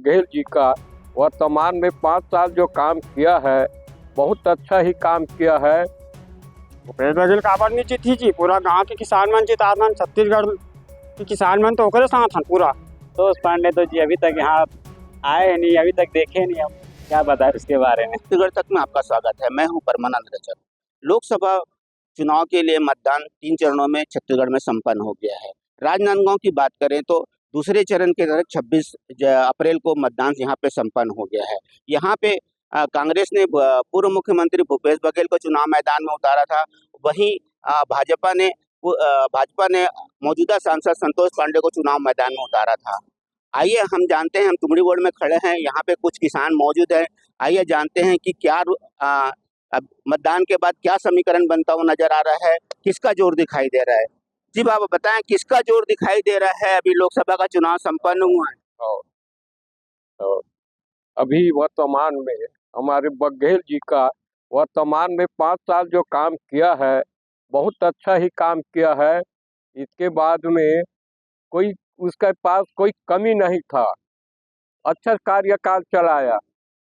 बघेल जी का वर्तमान में 5 साल जो काम किया है, बहुत अच्छा ही काम किया है। भूपेश बघेल काबर नहीं जीती जी, पूरा गांव के किसान मन जितान, छत्तीसगढ़ के किसान मन तो ओकरे साथ हन पूरा। संतोष पांडे तो जी अभी तक यहाँ आए ही नहीं, अभी तक देखे नहीं, हम क्या बताएं उसके बारे में। छत्तीसगढ़ तक में आपका स्वागत है। मैं हूं परमानंद रजक। लोकसभा चुनाव के लिए मतदान 3 चरणों में छत्तीसगढ़ में संपन्न हो गया है। राजनांदगांव की बात करें तो दूसरे चरण के तहत 26 अप्रैल को मतदान यहाँ पे संपन्न हो गया है। यहाँ पे कांग्रेस ने पूर्व मुख्यमंत्री भूपेश बघेल को चुनाव मैदान में उतारा था। वहीं भाजपा ने मौजूदा सांसद संतोष पांडे को चुनाव मैदान में उतारा था। आइए हम जानते हैं, हम तुमड़ी वार्ड में खड़े हैं, यहाँ पे कुछ किसान मौजूद हैं। आइए जानते हैं कि क्या अब मतदान के बाद क्या समीकरण बनता हुआ नजर आ रहा है, किसका जोर दिखाई दे रहा है। जी बाबा बताएं, किसका जोर दिखाई दे रहा है? अभी लोकसभा का चुनाव संपन्न हुआ है और अभी वर्तमान में हमारे बघेल जी का वर्तमान में 5 साल जो काम किया है, बहुत अच्छा ही काम किया है। इसके बाद में कोई उसके पास कोई कमी नहीं था, अच्छा कार्यकाल चलाया।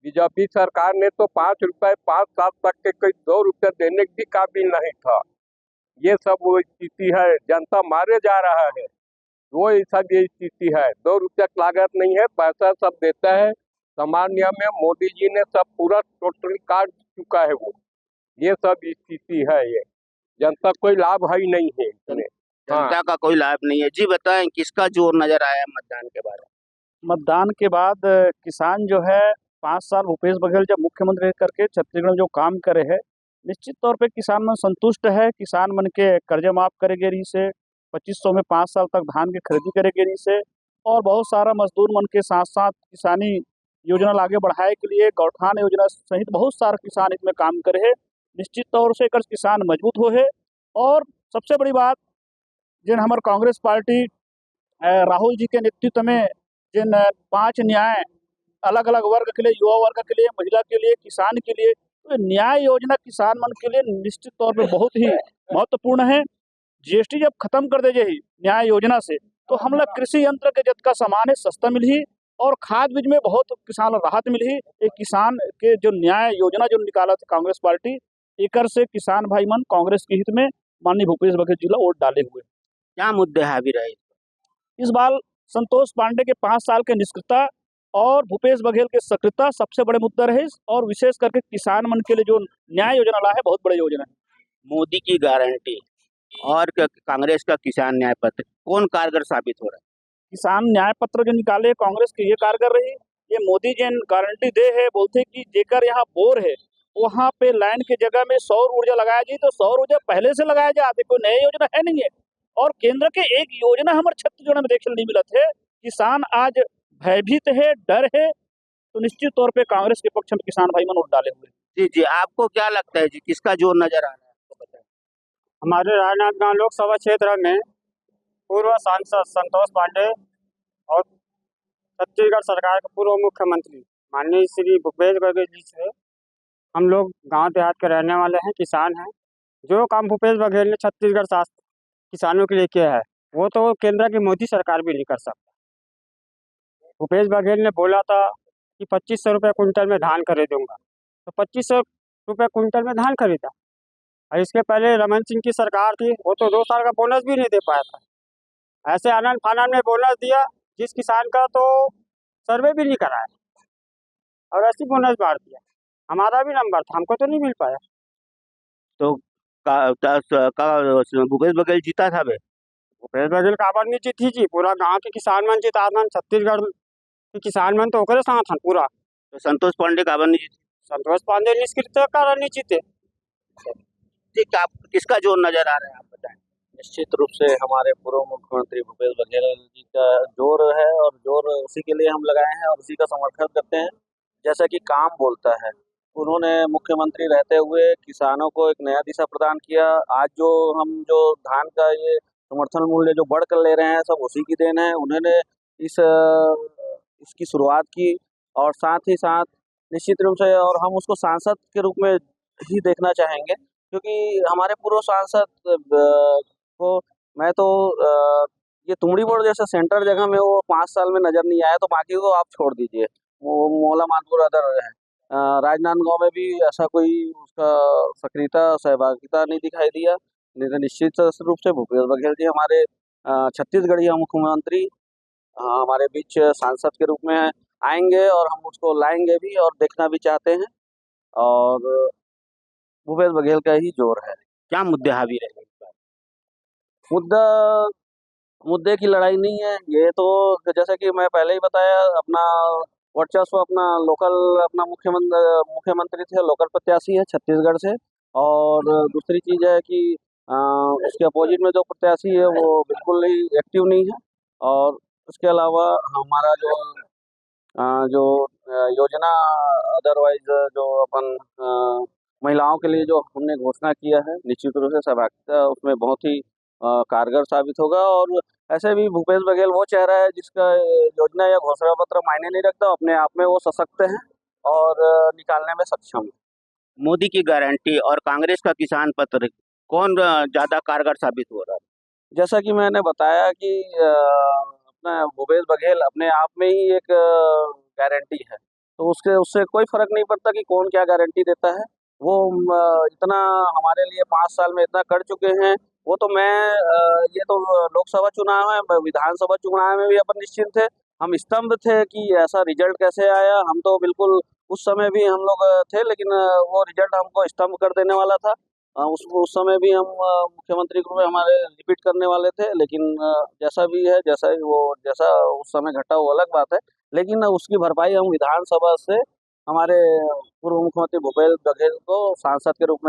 बीजेपी सरकार ने तो 5 रुपए 5 साल तक के कोई 2 रुपये देने के भी काबिल नहीं था। ये सब वो स्थिति है, जनता मारे जा रहा है, वो सब ये स्थिति है। 2 रुपया की लागत नहीं है, पैसा सब देता है सामान्य में। मोदी जी ने सब पूरा टोटली काट चुका है वो, ये सब स्थिति है। ये जनता कोई लाभ है ही नहीं है इसमें। जनता का कोई लाभ नहीं है। जी बताएं, किसका जोर नजर आया मतदान के बाद? मतदान के बाद किसान जो है 5 साल भूपेश बघेल जब मुख्यमंत्री करके छत्तीसगढ़ में जो काम करे है, निश्चित तौर पे किसान मन संतुष्ट है। किसान मन के कर्जे माफ करेगे रही से, 2500 में 5 साल तक धान की खरीदी करेगे रही से, और बहुत सारा मजदूर मन के साथ साथ किसानी योजना आगे बढ़ाए के लिए गौठान योजना सहित बहुत सारा किसान इसमें काम करे है। निश्चित तौर से एकर किसान मजबूत हो है। और सबसे बड़ी बात, जिन हमारे कांग्रेस पार्टी राहुल जी के नेतृत्व में जिन 5 न्याय अलग अलग वर्ग के लिए, युवा वर्ग के लिए, महिला के लिए, किसान के लिए, तो न्याय योजना किसान मन के लिए निश्चित तौर पे बहुत ही महत्वपूर्ण है। जीएसटी जब खत्म कर दे जाही न्याय योजना से, तो हम लोग कृषि यंत्र के जितना सामान है सस्ता मिली, और खाद बीज में बहुत किसान राहत मिली। एक किसान के जो न्याय योजना जो निकाला था कांग्रेस पार्टी, एकर से किसान भाई मन कांग्रेस के हित में माननीय भूपेश बघेल जी ला वोट डाले हुए। क्या मुद्दे हावी रहे इस बार संतोष पांडे के 5 साल के निष्क्रियता और भूपेश बघेल के सक्रियता सबसे बड़े मुद्दा रहे, और विशेष करके किसान मन के लिए जो न्याय योजना ला है, बहुत बड़ी योजना है। मोदी की गारंटी और कांग्रेस का किसान न्याय पत्र कौन कारगर साबित हो रहा है? किसान न्याय पत्र जो निकाले कांग्रेस के, ये कारगर रही। ये मोदी जी गारंटी दे है, बोलते कि जेकर यहाँ बोर है वहाँ पे लाइन के जगह में सौर ऊर्जा लगाया जाए, तो सौर ऊर्जा पहले से लगाया जाए, कोई नई योजना है नहीं है। और केंद्र के एक योजना हमारे छत्तीसगढ़ में देखने नहीं मिला थे। किसान आज भयभीत है, डर है, तो निश्चित तौर पे कांग्रेस के पक्ष में किसान भाई मन वोट डाले हुए। जी जी, आपको क्या लगता है जी, किसका जोर नजर आ रहा है आपको बताएं? हमारे राजनांदगांव लोकसभा क्षेत्र में पूर्व सांसद संतोष पांडे और छत्तीसगढ़ सरकार के पूर्व मुख्यमंत्री माननीय श्री भूपेश बघेल जी से हम लोग गांव देहात के रहने वाले हैं, किसान हैं। जो काम भूपेश बघेल ने छत्तीसगढ़ शासन किसानों के लिए किया है, वो तो केंद्र की मोदी सरकार भी नहीं कर सकता। भूपेश बघेल ने बोला था कि 2500 रुपये कुंटल में धान खरीदूंगा, तो 2500 रुपये कुंटल में धान खरीदा। और इसके पहले रमन सिंह की सरकार थी, वो तो 2 साल का बोनस भी नहीं दे पाया था। ऐसे आनंद फानंद में बोनस दिया, जिस किसान का तो सर्वे भी नहीं कराया, और ऐसी बोनस बांट दिया। हमारा भी नंबर था, हमको तो नहीं मिल पाया। तो भूपेश बघेल जीता था बे? भूपेश बघेल काबर नहीं जीती जी, पूरा गांव के किसान मन जितान, छत्तीसगढ़ के किसान मन तो ओकरे साथ हन पूरा। तो संतोष पांडे काबर नहीं जीते? संतोष पांडे निष्क्रिय कारण नहीं जीते। ठीक, आप किसका जोर नजर आ रहा है आप बताएं? निश्चित रूप से हमारे पूर्व मुख्यमंत्री भूपेश बघेल जी का जोर है, और जोर उसी के लिए हम लगाए हैं और उसी का समर्थन करते हैं। जैसा कि काम बोलता है, उन्होंने मुख्यमंत्री रहते हुए किसानों को एक नया दिशा प्रदान किया। आज जो धान का ये समर्थन मूल्य जो बढ़ कर ले रहे हैं, सब उसी की देन है। उन्होंने इसकी शुरुआत की, और साथ ही साथ निश्चित रूप से, और हम उसको सांसद के रूप में ही देखना चाहेंगे, क्योंकि हमारे पूर्व सांसद को मैं तो ये तुमड़ी बोर्ड जैसे सेंटर जगह में वो 5 साल में नजर नहीं आया, तो बाकी को आप छोड़ दीजिए। वो मोला मानपुर अदर है, राजनांदगांव में भी ऐसा कोई उसका सक्रियता सहभागिता नहीं दिखाई दिया। नहीं तो निश्चित रूप से भूपेश बघेल जी हमारे छत्तीसगढ़ीय मुख्यमंत्री हमारे बीच सांसद के रूप में आएंगे, और हम उसको लाएंगे भी और देखना भी चाहते हैं। और भूपेश बघेल का ही जोर है। क्या मुद्दे हावी रहे इस बार? मुद्दा मुद्दे की लड़ाई नहीं है ये तो, जैसे कि मैं पहले ही बताया, अपना वर्चस्व अपना लोकल, अपना मुख्यमंत्री थे, लोकल प्रत्याशी है छत्तीसगढ़ से। और दूसरी चीज़ है कि उसके अपोजिट में जो प्रत्याशी है वो बिल्कुल ही एक्टिव नहीं है। और उसके अलावा हमारा जो योजना अदरवाइज जो अपन महिलाओं के लिए जो हमने घोषणा किया है, निश्चित रूप से सहभागिता उसमें बहुत ही कारगर साबित होगा। और ऐसे भी भूपेश बघेल वो चेहरा है जिसका योजना या घोषणा पत्र मायने नहीं रखता, अपने आप में वो सशक्त है और निकालने में सक्षम है। मोदी की गारंटी और कांग्रेस का किसान पत्र कौन ज्यादा कारगर साबित हो रहा है? जैसा कि मैंने बताया कि अपना भूपेश बघेल अपने आप में ही एक गारंटी है, तो उससे कोई फर्क नहीं पड़ता कि कौन क्या गारंटी देता है। वो इतना हमारे लिए 5 साल में इतना कर चुके हैं। वो तो ये तो लोकसभा चुनाव है, विधानसभा चुनाव में भी अपन निश्चिंत थे। हम स्तंभ थे कि ऐसा रिजल्ट कैसे आया। हम तो बिल्कुल उस समय भी हम लोग थे, लेकिन वो रिजल्ट हमको स्तंभ कर देने वाला था। उस समय भी हम मुख्यमंत्री को हमारे रिपीट करने वाले थे, लेकिन जैसा भी है, जैसा उस समय घटा वो अलग बात है। लेकिन उसकी भरपाई हम विधानसभा से हमारे पूर्व मुख्यमंत्री भूपेश बघेल को सांसद रूप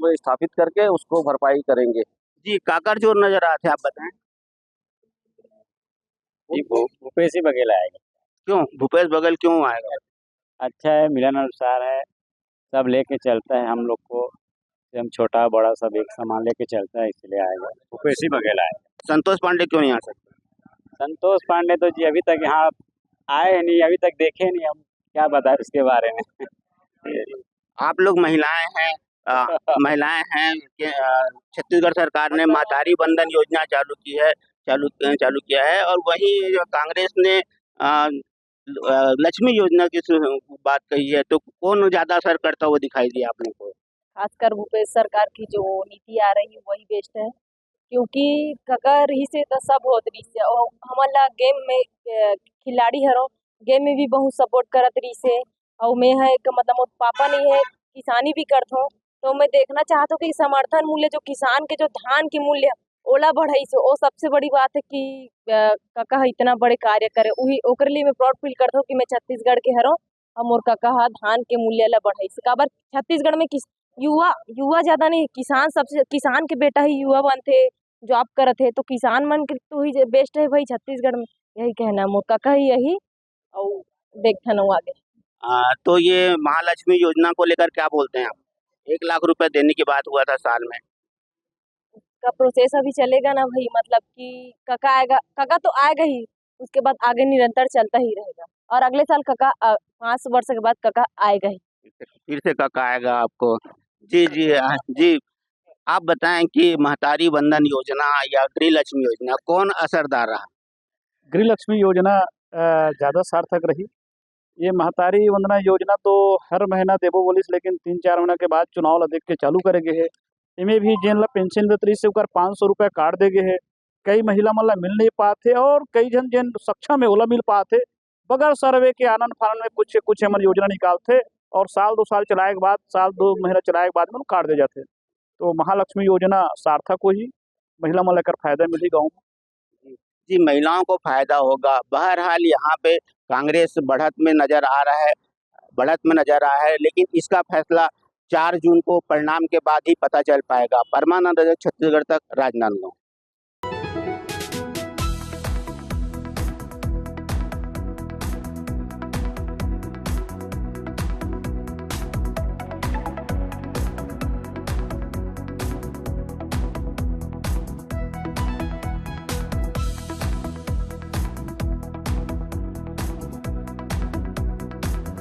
में स्थापित करके उसको भरपाई करेंगे। जी, काकर जोर नजर आते हैं, आप बताएं। जी भूपेश ही बघेल आएगा। क्यों भूपेश बघेल क्यों आएगा? अच्छा है, मिलनसार है, सब लेके चलता है हम लोग को, हम छोटा बड़ा सब एक सामान लेके चलता है, इसलिए आएगा भूपेश ही बघेल आएगा। संतोष पांडे क्यों नहीं आ सकते? संतोष पांडे तो जी अभी तक यहाँ आए नहीं, अभी तक देखे नहीं, हम क्या बताएं उसके बारे में। आप लोग महिलाएं हैं, महिलाएं हैं कि छत्तीसगढ़ सरकार ने महतारी बंधन योजना चालू किया है, और वहीं जो कांग्रेस ने लक्ष्मी योजना की बात कही है, तो कौन ज्यादा असर करता हुआ दिखाई दिया आपने को? खासकर भूपेश सरकार की जो नीति आ रही है वही बेस्ट है, क्योंकि ककर ही से तो सब होत रही से, और हमारा गेम में खिलाड़ी हरो गेम में भी बहुत सपोर्ट करत रही से। और मैं है कि मतलब मोर पापा नहीं है, किसानी भी करत हूँ, तो मैं देखना चाहता हूँ कि समर्थन मूल्य जो किसान के जो धान के मूल्य ओला बढ़ाई से, वो सबसे बड़ी बात है कि काका इतना बड़े कार्य करे, वही ओकरे लिए मैं प्राउड फील करता हूँ कि मैं छत्तीसगढ़ के हरो और मोर काका धान के मूल्य ला बढ़ाई से। काबर छत्तीसगढ़ में युवा ज्यादा नहीं, किसान के बेटा ही युवा बनते, जॉब करत है, तो किसान मन के तो ही बेस्ट है भाई छत्तीसगढ़ में। यही कहना मोर काका ही यही, और देखथन आगे। तो ये महालक्ष्मी योजना को लेकर क्या बोलते हैं आप? 1 लाख रुपए देने की बात हुआ था साल में। का प्रोसेस अभी चलेगा ना भाई, मतलब कि काका तो आएगा ही, उसके बाद आगे निरंतर चलता ही रहेगा, और अगले साल काका 5 वर्ष के बाद काका आएगा ही। फिर से काका आएगा आपको। जी जी जी, आप बताएं कि महतारी बंधन योजना या गृह लक्ष्मी योजना कौन असरदार रहा? गृह लक्ष्मी योजना ज़्यादा सार्थक रही। ये महतारी वंदना योजना तो हर महीना देबो बोलिस, लेकिन 3-4 महीना के बाद चुनाव ला देख के चालू करे गे है। इमें भी जेन ला पेंशन देत रही से ओकर 500 रुपया काट दे गे है। कई महिला मन ला मिल नहीं पाथे, और कई जन जेन सक्षम है ओला मिल पाथे। बगैर सर्वे के आनन फानन में कुछ हमन योजना निकालथे, और साल 2 साल चलाए के बाद, साल 2 महीना चलाए के बाद में काट दे जाथे। तो महालक्ष्मी योजना सार्थक होही, महिला मन ला एकर फायदा मिलही गाँव में। जी, महिलाओं को फायदा होगा। बहरहाल यहाँ पे कांग्रेस बढ़त में नजर आ रहा है, लेकिन इसका फैसला 4 जून को परिणाम के बाद ही पता चल पाएगा। परमानंद, छत्तीसगढ़ तक, राजनांदगांव।